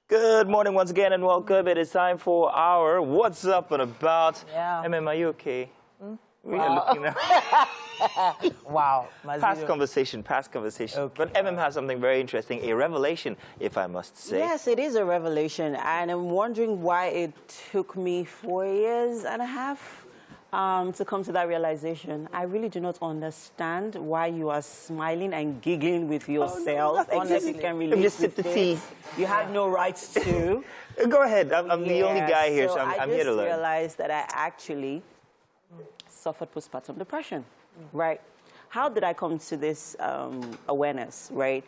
Good morning once again and welcome. It is time for our What's Up and About. Yeah. Emem, are you okay? We are looking at Wow. past conversation. Okay. But Emem has something very interesting, a revelation, if I must say. Yes, it is a revelation, and I'm wondering why it took me 4 years and a half to come to that realization. I really do not understand why you are smiling and giggling with yourself. Honestly, you can relate just sip the with tea. it. You have no rights to. Go ahead. I'm the only guy here, so I'm here to learn. I just realized that I actually suffered postpartum depression, right? How did I come to this awareness, right?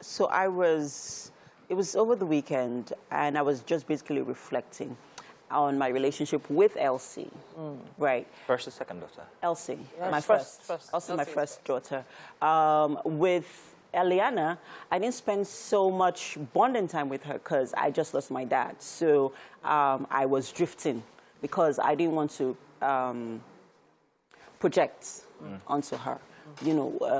So it was over the weekend, and I was just basically reflecting on my relationship with Elsie, right? First or second daughter? Elsie, Yes. my first. Also my Elsie. first daughter. With Eliana, I didn't spend so much bonding time with her because I just lost my dad. So I was drifting because I didn't want to project onto her,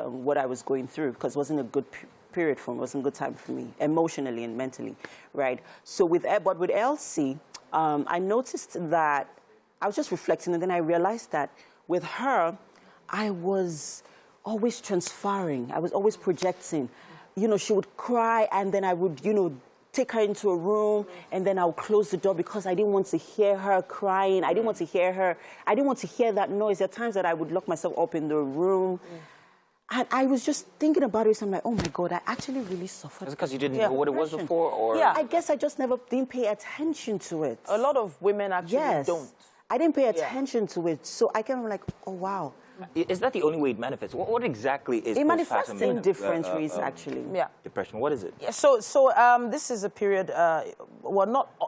what I was going through, because it wasn't a good period for me, it wasn't a good time for me, emotionally and mentally, right? So with Elsie, I noticed that I was just reflecting, and then I realized that with her, I was always transferring. I was always projecting. She would cry, and then I would, take her into a room, and then I'll close the door because I didn't want to hear her crying. I didn't want to hear her. I didn't want to hear that noise. There are times that I would lock myself up in the room. And I was just thinking about it, so I'm like, oh my God, I actually really suffered. Is it because you didn't know what it was before? Or? Yeah, I guess I just never didn't pay attention to it. A lot of women actually don't. I didn't pay attention to it, so I kind of like, oh wow. Is that the only way it manifests? What exactly is It manifests postpartum in different ways, actually. Yeah. depression? What is it? Yeah, so this is a period, well,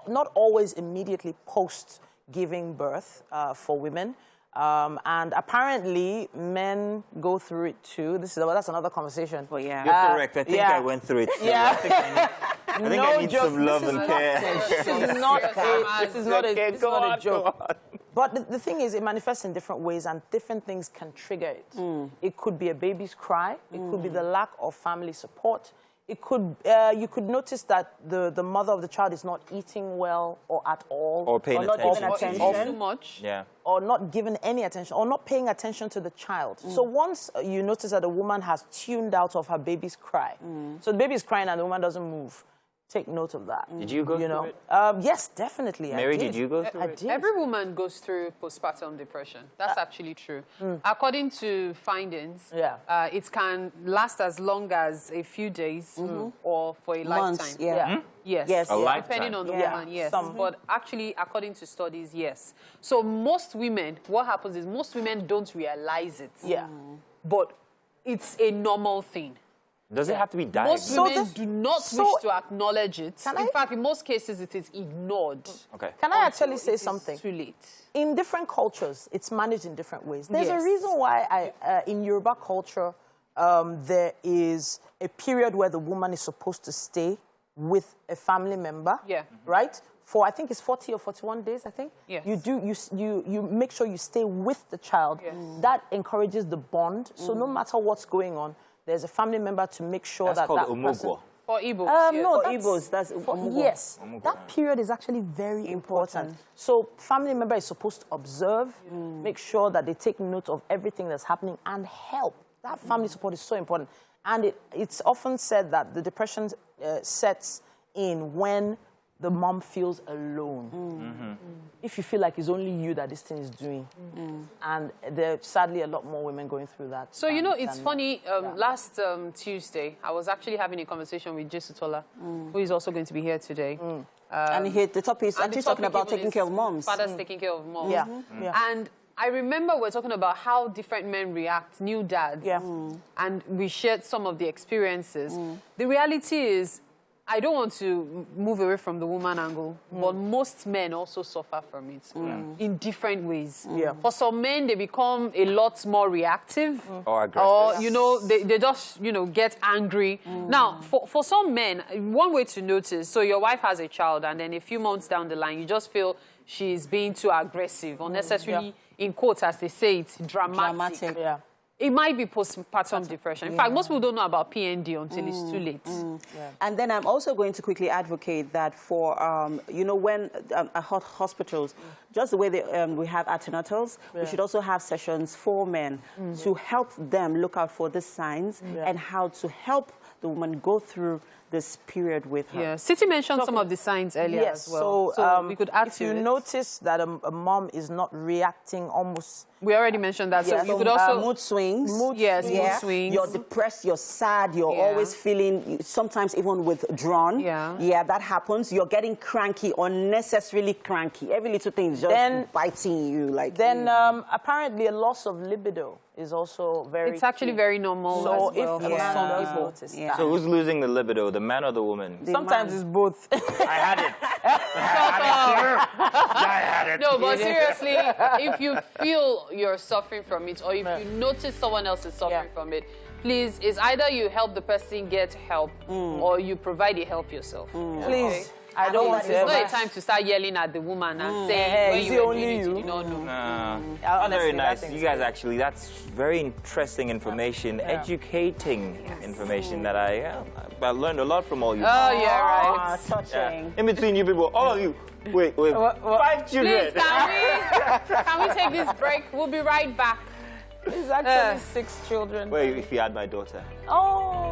not always immediately post giving birth for women. And apparently, men go through it too. That's another conversation. Well, yeah. You're correct. I think I went through it. Yeah. I think I need some love and care. This is not a joke. But the thing is, it manifests in different ways, and different things can trigger it. It could be a baby's cry. It could be the lack of family support. It could, you could notice that the mother of the child is not eating well or at all. Or paying attention. Or too much. Yeah. Or not giving any attention, or not paying attention to the child. So once you notice that the woman has tuned out of her baby's cry, so the baby is crying and the woman doesn't move, take note of that. Did you go through it? Yes, definitely. Mary, did you go through I it? did. Every woman goes through postpartum depression. That's actually true. According to findings, it can last as long as a few days or for a Months, lifetime. yeah. Yes, A lifetime. depending on the woman, yes. Some. But actually, according to studies, yes. So most women, what happens is most women don't realize it. Yeah. But it's a normal thing. Does it have to be diagnosed? Most women do not wish to acknowledge it. Can In I- fact, in most cases, it is ignored. Okay. Can I actually say It is something? too late. In different cultures, it's managed in different ways. There's a Yes. reason why in Yoruba culture, there is a period where the woman is supposed to stay with a family member. Yeah. Right? For, I think it's 40 or 41 days, I think. Yes. You make sure you stay with the child. Yes. That encourages the bond. So no matter what's going on, there's a family member to make sure That's that called that person... omugwo. For Igbos, yes. No, For Igbos, that's omugwo. yes. Omugwo, That period is actually very important. So family member is supposed to observe, make sure that they take note of everything that's happening and help. That family support is so important. And it's often said that the depression sets in when the mom feels alone. If you feel like it's only you that this thing is doing. And there are sadly a lot more women going through that. So, it's funny, last Tuesday, I was actually having a conversation with Jesutola, who is also going to be here today. And the topic is actually talking about taking care of moms. Fathers taking care of moms. Yeah. Yeah. And I remember we're talking about how different men react, new dads. Yeah. And we shared some of the experiences. The reality is, I don't want to move away from the woman angle, but most men also suffer from it in different ways. Yeah. For some men, they become a lot more reactive. Or aggressive. Or, they just, get angry. Now, for some men, one way to notice, so your wife has a child, and then a few months down the line, you just feel she's being too aggressive, unnecessarily, in quotes, as they say, it's dramatic. Yeah. it might be postpartum depression. In fact, most people don't know about PND until it's too late. And then I'm also going to quickly advocate that for, you know, when hospitals, just the way we have antenatals, we should also have sessions for men to help them look out for the signs and how to help the woman go through this period with her. Yeah, City mentioned some of the signs earlier Yes, as well. so we could add if to you it. notice that a mom is not reacting almost... We already mentioned that. Yes. So you could also... mood swings. mood swings. You're depressed, you're sad, you're always feeling, sometimes even withdrawn. Yeah, that happens. You're getting cranky, unnecessarily cranky. Every little thing is just biting you. Like. Then apparently a loss of libido is also very It's actually key. very normal So as well. if for some does people. notice that. So who's losing the libido, the man or the woman? Sometimes it's both. I had it. No, but seriously, if you feel you're suffering from it, or if you notice someone else is suffering from it, please, it's either you help the person get help, or you provide the help yourself. Please. I don't want to It's not a time to start yelling at the woman and saying, when is you it were only doing it, you? you did not know. Honestly, Very that nice. thing You is guys good. actually, that's very interesting information, educating information that I learned a lot from all you. Oh, yeah, right. Touching. In between you people, all of you. Wait. 5 children. Please, can we take this break? We'll be right back. It's actually 6 children. Wait, if you had my daughter. Oh.